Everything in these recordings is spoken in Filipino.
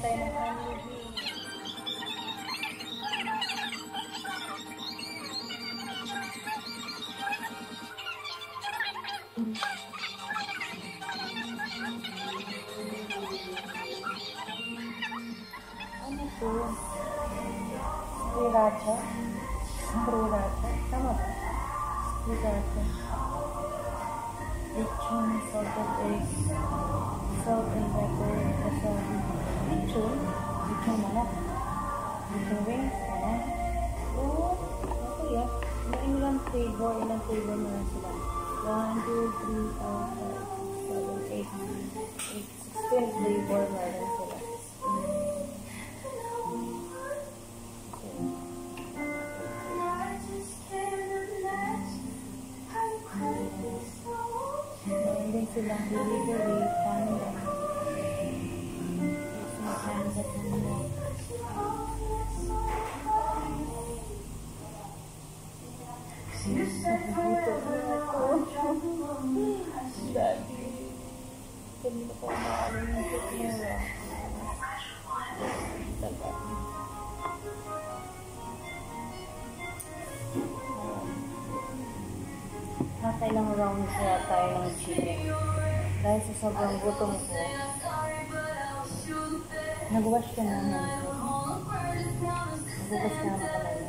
tayo ng candy. Ano to? Sriracha? Sriracha? Tama ba? Sriracha. Lechon, salted egg, salt and pepper, wasabi. Lechon? Lechon manok. Lechon wings, ano? Oo, okay ah. Ilang flavor na lang sila. 1, 2, 3, 4, 5, 6, 7, 8, 9, 8, 16 flavor na lang sila. Meron din silang delivery, panda. Panda panda. Nagugutom na ako. Daddy. Hindi ko pa makalimutot niya. Nakailang round kaya tayo ng chicken. Dahil sa sobrang gutom ko, nag-wash ka naman. Nag-wash ka naman kamay.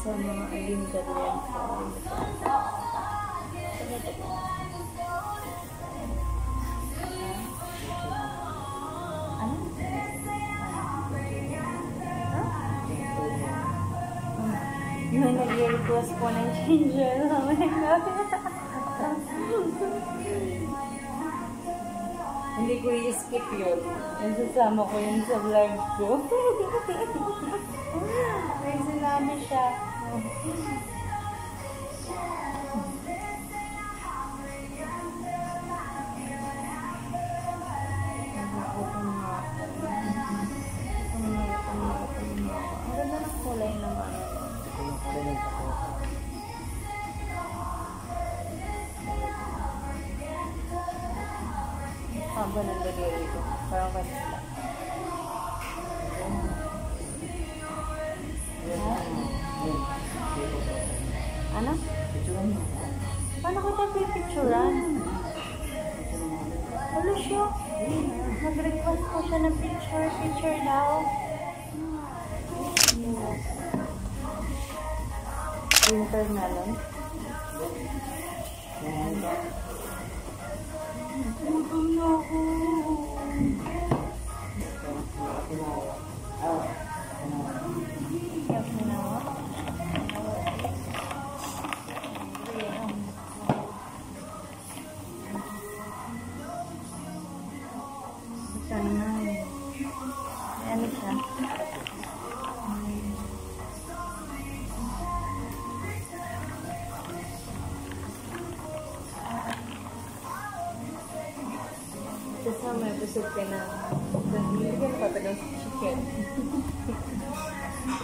Sa mga alingkad yan sa ano? Yung nag-request po ng ginger. Oh my God. Hindi ko i-skip yun. Yung sasama ko yun sa vlog ko. May sinabi siya. Ang ganda ng kulay naman. Haba ng daliri ko. Parang kanila. Ano? Paano kita pipicturan? Ano siya? Nag-request ko siya ng picture daw. Winter melon. Gutom na ako. Ano siya? Kasi may busog ka na. Hindi ka napatagal sa chicken.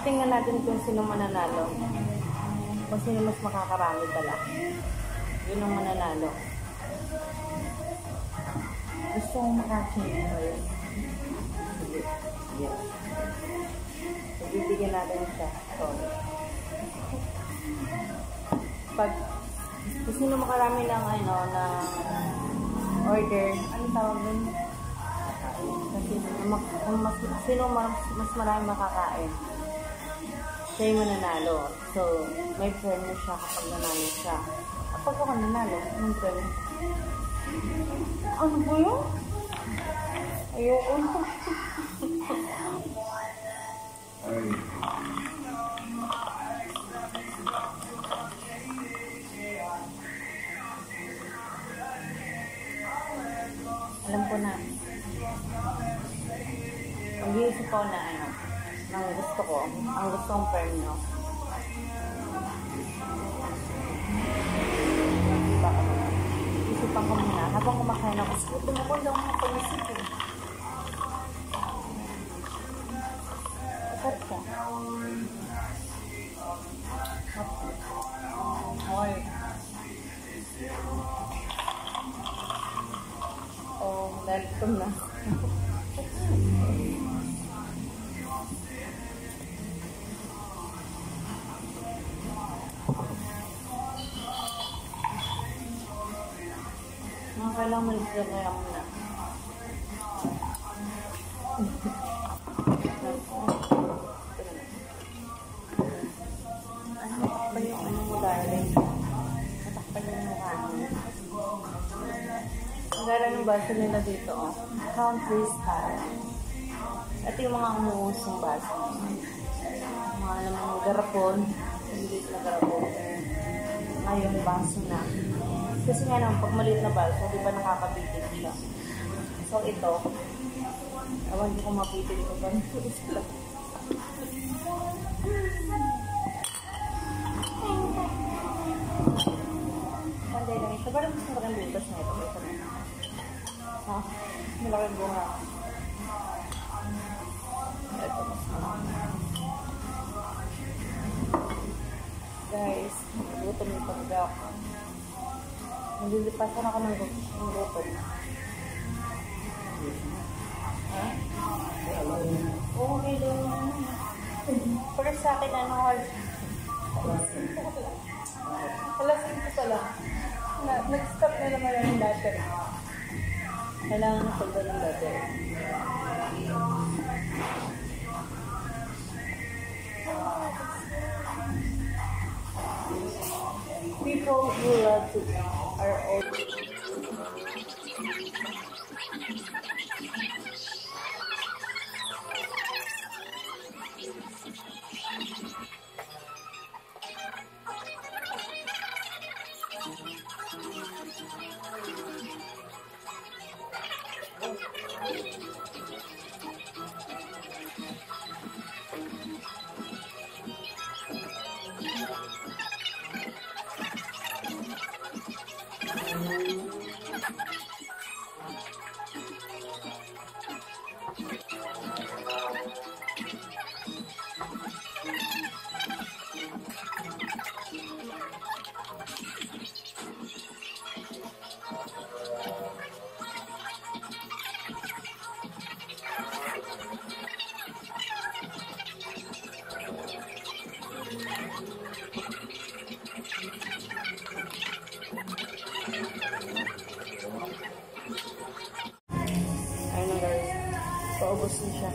Tingnan natin kung sino mananalo. Kung sino mas makakarami pala. Yun ang mananalo. Gusto kong makakin ito yun. Yes. Bibigyan natin siya. Sorry. Pag gusto nyo makarami ng na order, anong tawag dun? Kasi kung sino mas marami makakain, siya yung mananalo. So, may premyo siya kapag nanalo siya. Kapag ako nanalo, anong premyo? Ano ba yun? Ayoko na. Alam ko na. Mag-iisip ko na ang gusto ko. Ang gusto kong premyo. Isipan ko muna. Habang kumakain ako, gutom ako lang mga pag-isip eh. Masarap siya. Gutom na ako. Kailangan mo nito kaya muna. Matakpan yung ano mo, darling. Matakpan yung mukha mo. Ang gara ng baso nila dito, oh. Country style. Ito yung mga umuusong baso. Mga namang garapon. Hindi na garapon. Ngayon, baso na. Kasi nga naman, pag maliit na baso, di ba nakakapitin siya? So, ito. Awan ko kung mapitin ko ba? Panday lang ito. Parang mas malaking butas na ito. Ha? Malaking bunga. Ito, mas malaki. Guys, gutom yung pagdak. Nalilipasan ako ng gutom. Ha? Okay lang. Pero sa akin, ano, hard. Alasin ko pala. Nag-stop na naman yung battery. Kailangan na pagda ng battery. People who love to are all paubos na siya.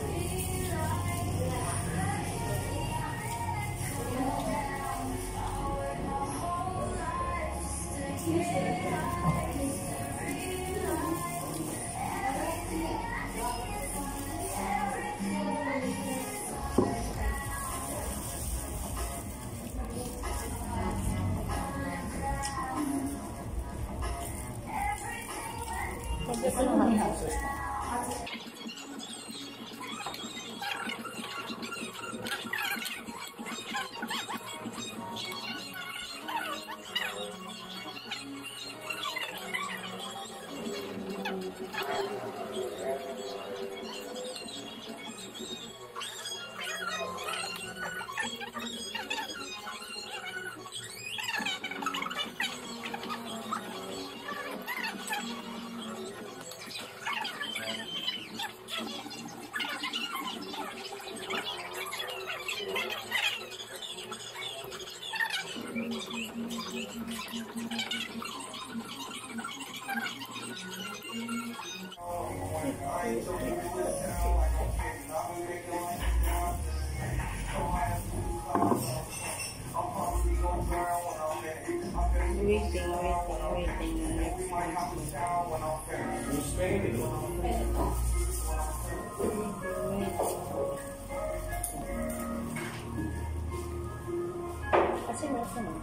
Kasi nasa mo.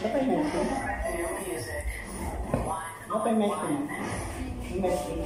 Dapat may ito. Dapat may ito. May ito.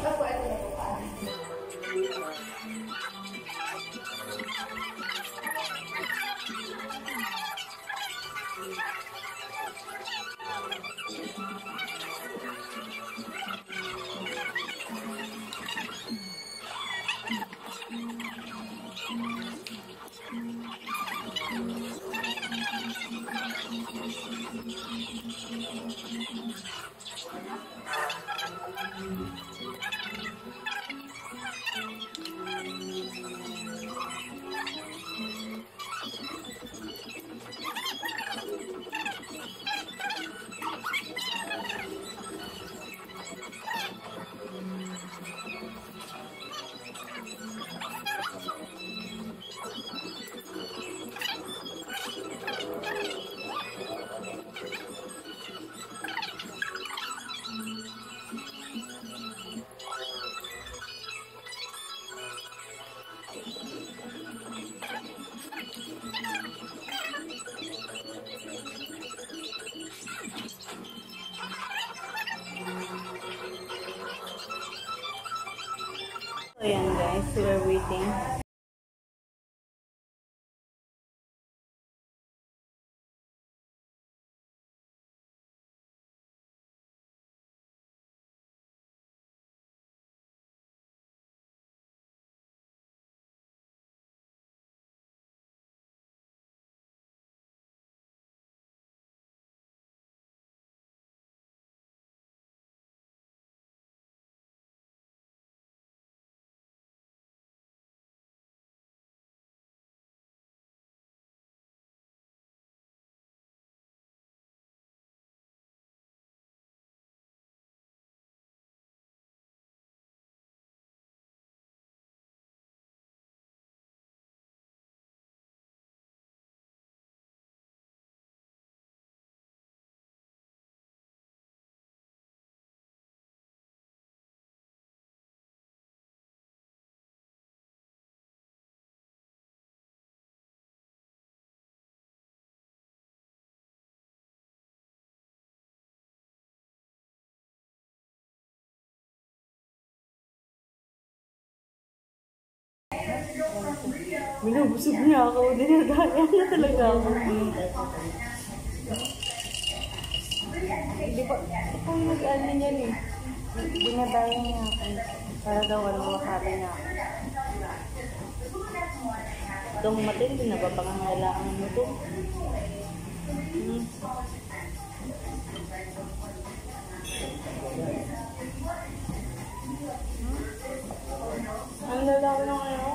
So we're waiting. Binubusog niya ako. Dinagaya na talaga ako. Hindi pa, ito yung mag-ano niyan eh. Dinadaya niya ako. Para daw makakala niya ako. Itong matindi na ba pangangailangan mo ito? Ang lalaki ng ano?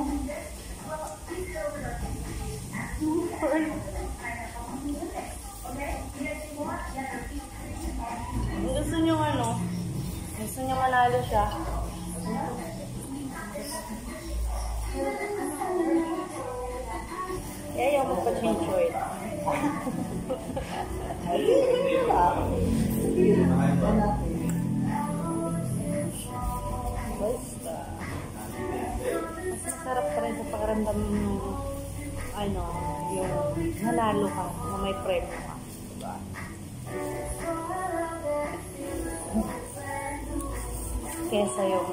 Gusto niyo ano? Gusto niyo manalo siya? Ayaw magpa-change short. Basta. Mas masarap pa rin sa pakiramdam ng ano, yung nanalo ka, na may premyo ka. Diba? Kesa yung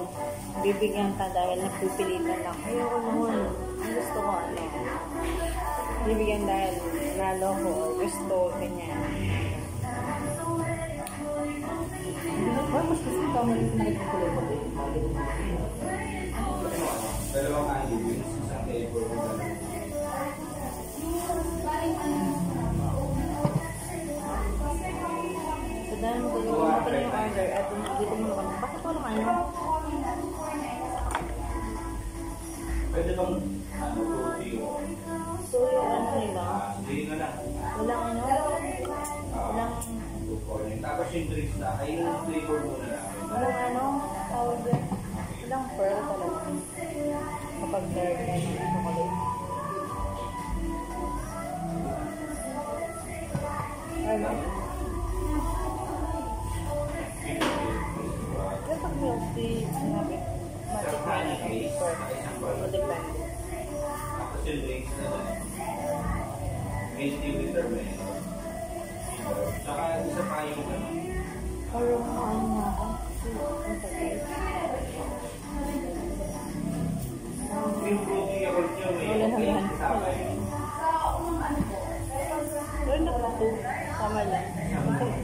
bibigyan ka dahil nagpipilitan lang. Ayoko naman. Ang gusto ko ano. Bibigyan dahil nalo ko o gusto, ganyan. Mas kasi tama rin na nagkukulay ko. Dalawang anime, isang table ko na lang. So dahil magagawa ko na yung order at dito mo kami. Bakit ko lang ano? Pwede bang tuyo? Tuyo ano nila? Hindi na lang. Walang ano? Walang... Tapos yung drinks na, ay yung flavor muna namin. Walang ano? Powder. Walang pearl talaga. Kapag dark na yung chocolate. Ano? Kapag milk tea, sinabi, magic na na yung pearl. O depende. Tapos yung drinks na lang. Green tea with turmeric. Tsaka isa pa yung gano'n. Parang ano nga ako. Ang tagay. Yung fruity yogurt nyo, may Wala naman. kasama yun. Pero nakatu. Tama lang.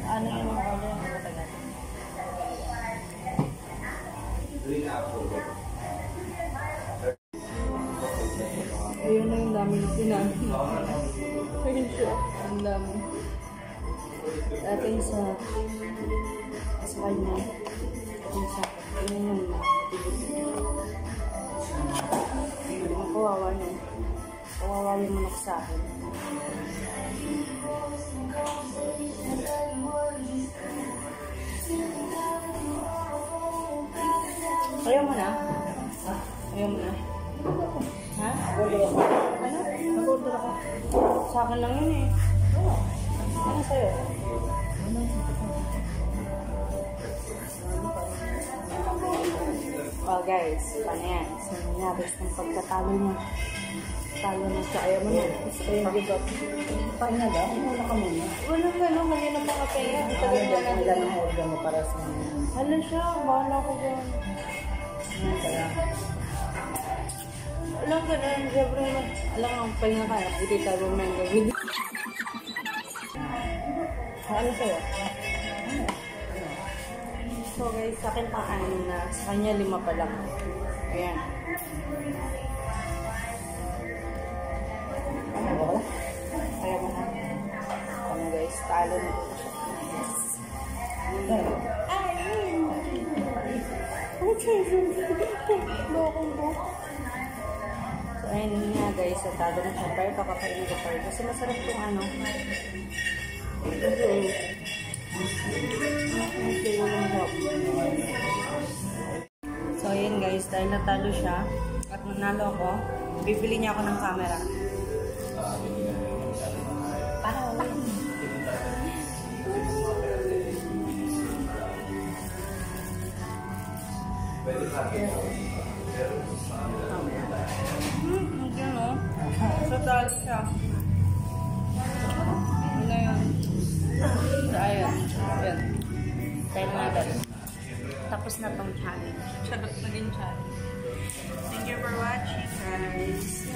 Ano yung mga order yung matagal. Green apple. Ayun na yung dami na sinabi. Ayun siya. Ang dami. Dati sa kanya. Yung sa akin. Yun yung ang kawawa niya. Kawawa yung manok sa akin. Ayaw mo na? Ayaw mo na? Ha? Ano? Nag-order ako. Sa akin lang yun eh. Ano sa'yo? Well guys, paano yan? So, nabis ng pagkatalo niya. Talo na siya. Ayaw mo na. Gusto yung bigot. Paano na daw? Muna ka muna. Walang gano'n. Mali na pang kapaya. Ito ganyan na Wala nang order mo para sa mga... Hala siya. Bahala ko dyan. Kaya... Alam ka na, siyempre naman. Alam ang pahinga ka, buti tayo may gawin. Ano sa'yo? So guys, sa akin pang-anim na, sa kanya 5 pa lang. Ayan. Kaya mo ha. Ano guys, talo na po siya. So ayun nga guys, talo na siya. Pero kakakain ko pa rin. Kasi masarap yung ano. So ayun guys, dahil natalo siya at nanalo ako, bibili niya ako ng camera. Yun o. So talo siya. Yun na yun. So ayun. Yun. Tayo natin. Tapos na tong challenge. Charot na din challenge. Thank you for watching guys.